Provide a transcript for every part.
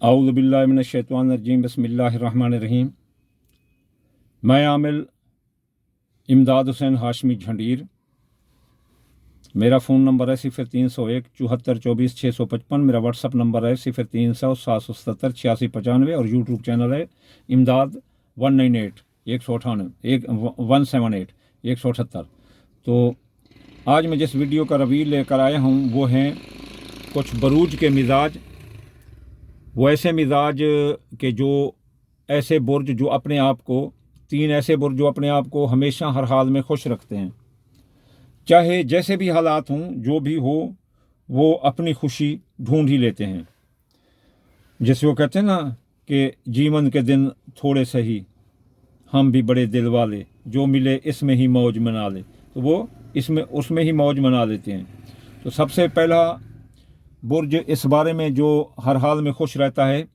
औज़ु बिल्लाहि मिनश्शैतानिर्रजीम बिस्मिल्लाहिर्रहमानिर्रहीम। मैं आमिल इमदाद हुसैन हाशमी झंडीर। मेरा फ़ोन नंबर है 0301 74 24 655। मेरा व्हाट्सअप नंबर है 0300 777 8695 और यूट्यूब चैनल है इमदाद 198 178 178। तो आज मैं जिस वीडियो का रिव्यू लेकर आया हूँ वो हैं कुछ बरूज के मिजाज, वो ऐसे मिजाज के जो ऐसे बुर्ज जो अपने आप को, 3 ऐसे बुर्ज जो अपने आप को हमेशा हर हाल में खुश रखते हैं, चाहे जैसे भी हालात हों, जो भी हो, वो अपनी खुशी ढूंढ ही लेते हैं। जैसे वो कहते हैं ना कि जीवन के दिन थोड़े सही, हम भी बड़े दिल वाले, जो मिले इसमें ही मौज मना ले। तो वो उसमें ही मौज मना लेते हैं। तो सबसे पहला बुर्ज इस बारे में जो हर हाल में खुश रहता है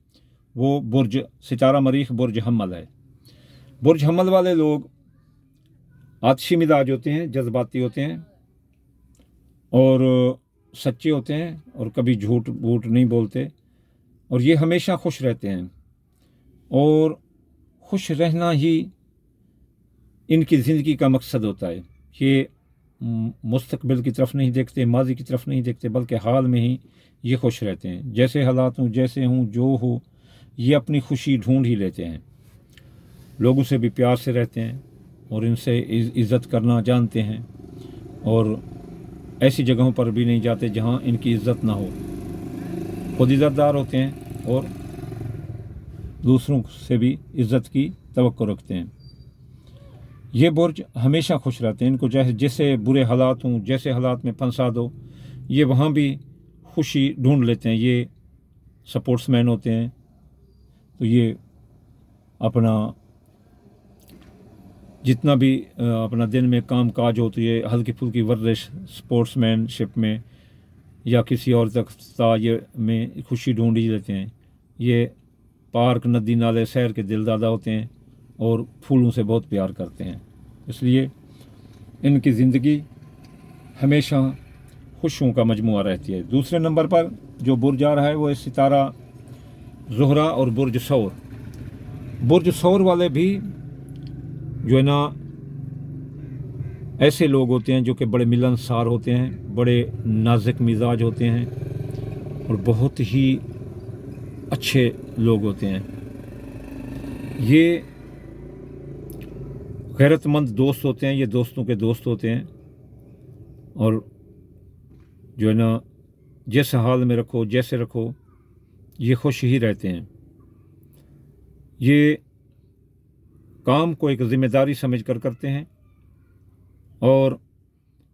वो बुर्ज सितारा मरीख, बुर्ज हम्मल है। बुर्ज हम्मल वाले लोग आतिशी मिजाज होते हैं, जज्बाती होते हैं और सच्चे होते हैं और कभी झूठ बूठ नहीं बोलते, और ये हमेशा खुश रहते हैं और खुश रहना ही इनकी ज़िंदगी का मकसद होता है। ये मुस्तकबिल की तरफ नहीं देखते, माजी की तरफ नहीं देखते, बल्कि हाल में ही ये खुश रहते हैं। जैसे हालात हूँ, जैसे हूँ, जो हो, ये अपनी खुशी ढूंढ ही लेते हैं। लोगों से भी प्यार से रहते हैं और इनसे इज़्ज़त करना जानते हैं, और ऐसी जगहों पर भी नहीं जाते जहाँ इनकी इज़्ज़त ना हो। खुद इज़्ज़तदार होते हैं और दूसरों से भी इज़्ज़त की तवक्को रखते हैं। ये बुर्ज हमेशा खुश रहते हैं। इनको जैसे बुरे हालात हों, जैसे हालात में फंसा दो, ये वहाँ भी खुशी ढूंढ लेते हैं। ये स्पोर्ट्समैन होते हैं, तो ये अपना जितना भी अपना दिन में काम काज होती है, हल्की फुल्की वर्जिश स्पोर्ट्समैनशिप में या किसी और ये में खुशी ढूंढ ही लेते हैं। ये पार्क, नदी, नाले, शहर के दिलदादा होते हैं और फूलों से बहुत प्यार करते हैं, इसलिए इनकी ज़िंदगी हमेशा खुशियों का मजमुआ रहती है। दूसरे नंबर पर जो बुर्ज आ रहा है वो है सितारा ज़ुहरा और बुर्ज सौर। बुर्ज सौर वाले भी जो है ना ऐसे लोग होते हैं जो कि बड़े मिलनसार होते हैं, बड़े नाजुक मिजाज होते हैं और बहुत ही अच्छे लोग होते हैं। ये गैरतमंद दोस्त होते हैं, ये दोस्तों के दोस्त होते हैं, और जो है ना जिस हाल में रखो, जैसे रखो, ये खुश ही रहते हैं। ये काम को एक ज़िम्मेदारी समझकर करते हैं और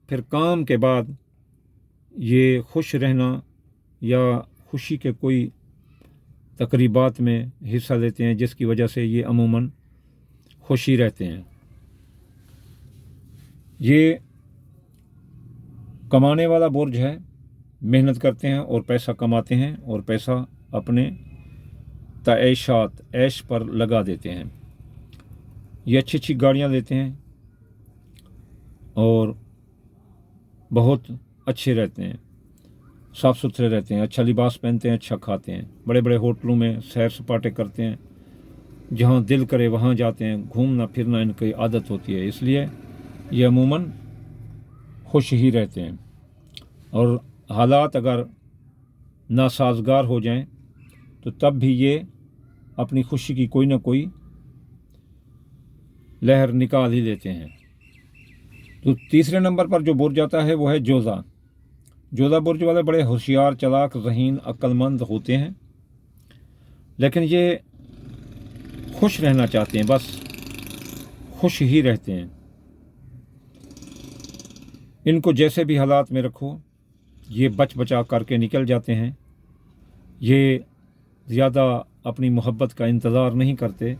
फिर काम के बाद ये खुश रहना या खुशी के कोई तकरीबात में हिस्सा लेते हैं, जिसकी वजह से ये अमूमन खुशी रहते हैं। ये कमाने वाला बुर्ज है, मेहनत करते हैं और पैसा कमाते हैं और पैसा अपने तऐशात ऐश पर लगा देते हैं। ये अच्छी अच्छी गाड़ियाँ लेते हैं और बहुत अच्छे रहते हैं, साफ़ सुथरे रहते हैं, अच्छा लिबास पहनते हैं, अच्छा खाते हैं, बड़े बड़े होटलों में सैर सपाटे करते हैं, जहाँ दिल करे वहाँ जाते हैं। घूमना फिरना इनकी आदत होती है, इसलिए ये अमूमन खुश ही रहते हैं। और हालात अगर नासाजगार हो जाएं तो तब भी ये अपनी खुशी की कोई ना कोई लहर निकाल ही लेते हैं। तो तीसरे नंबर पर जो बुर्ज आता है वो है जोज़ा। जोज़ा बुर्ज वाले बड़े होशियार, चालाक, ज़हीन, अक्लमंद होते हैं, लेकिन ये खुश रहना चाहते हैं, बस खुश ही रहते हैं। इनको जैसे भी हालात में रखो ये बच बचा करके निकल जाते हैं। ये ज़्यादा अपनी मोहब्बत का इंतज़ार नहीं करते।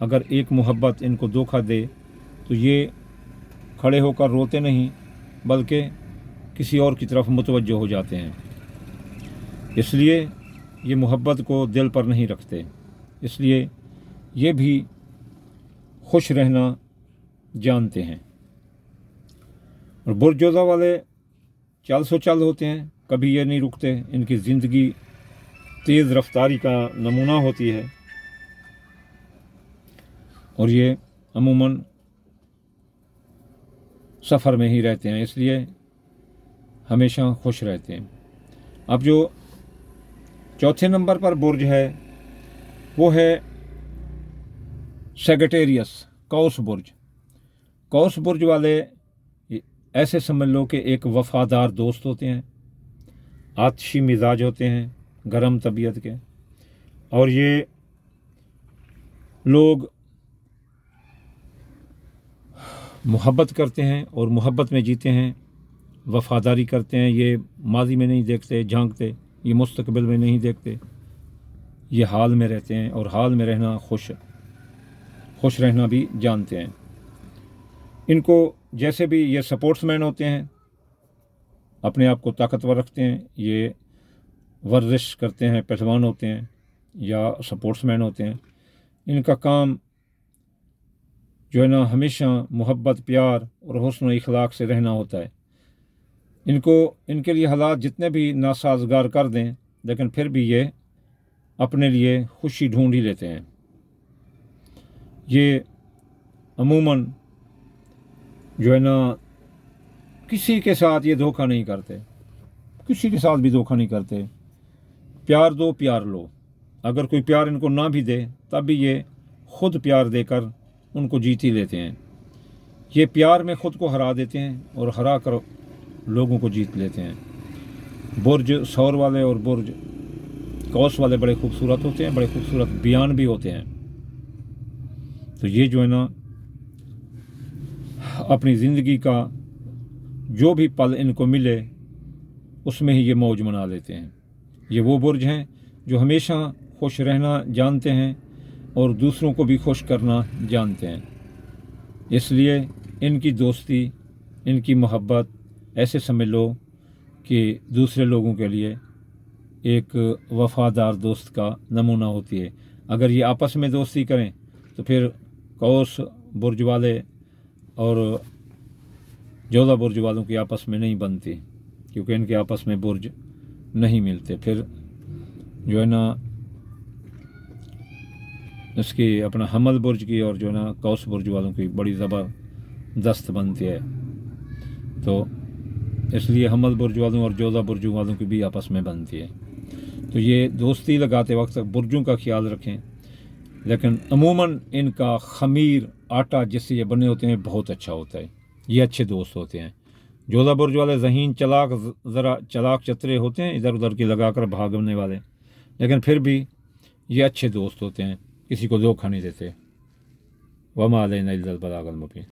अगर एक मोहब्बत इनको धोखा दे तो ये खड़े होकर रोते नहीं, बल्कि किसी और की तरफ मुतवज्जो हो जाते हैं। इसलिए ये मोहब्बत को दिल पर नहीं रखते, इसलिए ये भी खुश रहना जानते हैं। और बुर्जोज़ा वाले चल होते हैं, कभी ये नहीं रुकते। इनकी ज़िंदगी तेज़ रफ्तारी का नमूना होती है और ये अमूमन सफ़र में ही रहते हैं, इसलिए हमेशा खुश रहते हैं। अब जो चौथे नंबर पर बुर्ज है वो है सेगिटेरियस, कौस बुर्ज। कौस बुर्ज वाले ऐसे समझ लो कि एक वफ़ादार दोस्त होते हैं, आतिशी मिजाज होते हैं, गरम तबीयत के, और ये लोग मोहब्बत करते हैं और मोहब्बत में जीते हैं, वफ़ादारी करते हैं। ये माजी में नहीं देखते झांकते, ये मुस्तकबिल में नहीं देखते, ये हाल में रहते हैं और हाल में रहना खुश रहना भी जानते हैं। इनको जैसे भी ये सपोर्ट्समैन होते हैं, अपने आप को ताकतवर रखते हैं, ये वर्जिश करते हैं, पहलवान होते हैं या सपोर्ट्समैन होते हैं। इनका काम जो है ना हमेशा मोहब्बत, प्यार और हुस्न इखलाक से रहना होता है। इनके लिए हालात जितने भी नासाजगार कर दें, लेकिन फिर भी ये अपने लिए खुशी ढूंढ ही लेते हैं। ये अमूमन जो है ना किसी के साथ ये धोखा नहीं करते, किसी के साथ भी धोखा नहीं करते। प्यार दो, प्यार लो। अगर कोई प्यार इनको ना भी दे तब भी ये खुद प्यार देकर उनको जीत ही लेते हैं। ये प्यार में ख़ुद को हरा देते हैं और हरा कर लोगों को जीत लेते हैं। बुर्ज सौर वाले और बुर्ज कौस वाले बड़े खूबसूरत होते हैं, बड़े खूबसूरत बयान भी होते हैं। तो ये जो है ना अपनी ज़िंदगी का जो भी पल इनको मिले उसमें ही ये मौज मना लेते हैं। ये वो बुर्ज हैं जो हमेशा खुश रहना जानते हैं और दूसरों को भी खुश करना जानते हैं। इसलिए इनकी दोस्ती, इनकी मोहब्बत ऐसे समझ लो कि दूसरे लोगों के लिए एक वफ़ादार दोस्त का नमूना होती है। अगर ये आपस में दोस्ती करें तो फिर कौस बुर्ज वाले और जोधा बुर्ज वालों की आपस में नहीं बनती, क्योंकि इनके आपस में बुर्ज नहीं मिलते। फिर जो है ना इसकी अपना हमल बुर्ज की और जो है ना कौस बुर्ज वालों की बड़ी ज़बरदस्त बनती है। तो इसलिए हमल बुर्ज वालों और जोधा बुर्ज वालों की भी आपस में बनती है। तो ये दोस्ती लगाते वक्त बुर्जों का ख्याल रखें। लेकिन अमूमन इनका खमीर, आटा जिससे ये बने होते हैं बहुत अच्छा होता है। ये अच्छे दोस्त होते हैं। जोधा बुर्ज वाले ज़हीन, चालाक, ज़रा चालाक चतरे होते हैं, इधर उधर की लगाकर भागने वाले, लेकिन फिर भी ये अच्छे दोस्त होते हैं, किसी को धोखा नहीं देते। वमा अलैना इल्लल बलागुल मुबीन।